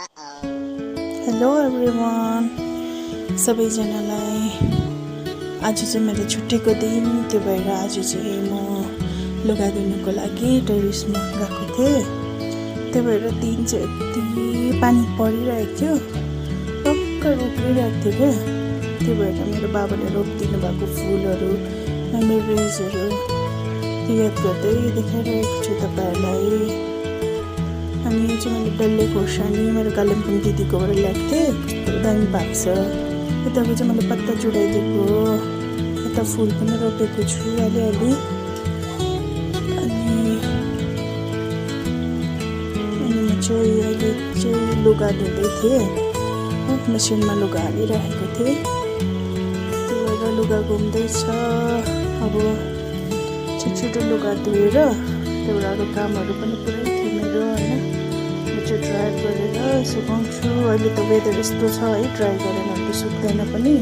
Hello everyone, सबैजनालाई आज चाहिँ मेरो छुट्टीको दिन, त्यो भएर आज चाहिँ म लुगा धुनुको लागि टेरेसमा गएको थिएँ। त्यो भएर दिन चाहिँ यति पानी परिरहेको थियो, भर्खर उक्लिरहेको थियो क्या। त्यो भएर मेरो बाबाले रोपिदिनु भएको फुलहरू, मेमोरिजहरू त्यो याद गर्दै देखाइरहेको छु तपाईँहरूलाई। अनि यो चाहिँ मैले डल्ले खोर्सानी मेरो कालिम्पोङ दिदीकोबाट ल्याएको थिएँ, कस्तो दामी भएको छ। यताको चाहिँ मैले पत्ता चुडाइदिएको, यता फुल पनि रोपेको छु अलिअलि। अनि म चाहिँ अहिले चाहिँ लुगा धुँदै थिएँ, मेसिनमा लुगा हालिरहेको थिएँ। त्यो भएर लुगा घुम्दैछ। अब छिटो लुगा धोएर त्यहाँबाट अरू कामहरू पनि पुरै थियो मेरो होइन। त्यो ड्राई गरेर सुकाउँछु। अहिले त वेदर यस्तो छ है, ड्राई गरेर त सुक्दैन पनि।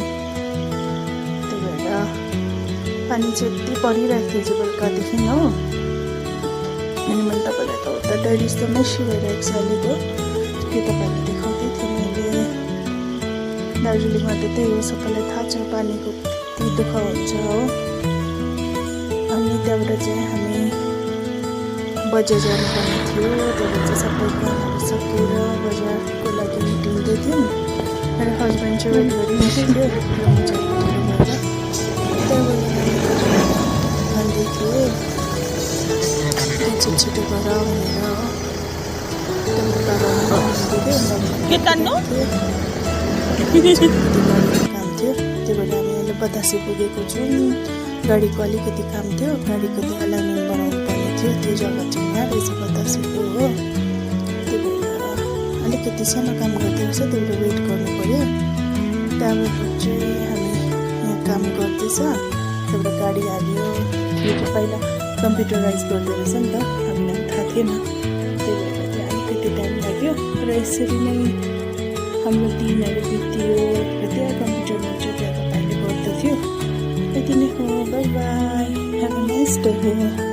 त्यो भएर पानी चाहिँ यति परिरहेको थियो चाहिँ बेलुकादेखि हो। अनि मैले तपाईँलाई त उता टेरेस त मेसी भइरहेको छ अहिलेको, त्यो तपाईँलाई देखाउँदै थिएँ मैले। दार्जिलिङमा त त्यही हो, सबैलाई थाहा छ पानीको कति दुःख हुन्छ हो। अनि त्यहाँबाट चाहिँ हामी बजार जानुपर्ने थियो। त्यहाँबाट चाहिँ सबै कामहरू सकेर बजारको लागि निक्लिँदै थियौँ। मेरो हस्बेन्ड चाहिँ वेट गरिरहेको थियो, त्यहाँबाट भन्दै थिएँ छिटो गर भनेर हो। त्यहाँबाट काम थियो। त्यो भएर हामी अहिले बतासे पुगेको छौँ। गाडीको अलिकति काम थियो, गाडीको त्यो अलाइनमेन्ट बनाउनु पर्ने थियो। त्यो जग्गा चाहिँ यहाँ रहेछ बतासेको हो। त्यो भएर अलिकति सानो काम गर्दै रहेछ, त्यो भएर वेट गर्नु पऱ्यो। त्यहाँबाट चाहिँ हामी यहाँ काम गर्दैछ। त्यहाँबाट गाडी हाल्यो। यो चाहिँ पहिला कम्प्युटराइज गर्दो रहेछ नि त, हामीलाई थाहा थिएन। त्यही भएर चाहिँ अलिकति टाइम लाग्यो र यसरी नै हाम्रो दिनहरू बित्यो र त्यहाँ कम्प्युटरमा चाहिँ त्यहाँ तपाईँले गर्दथ्यो। यति नै हो, by by, have a nice day.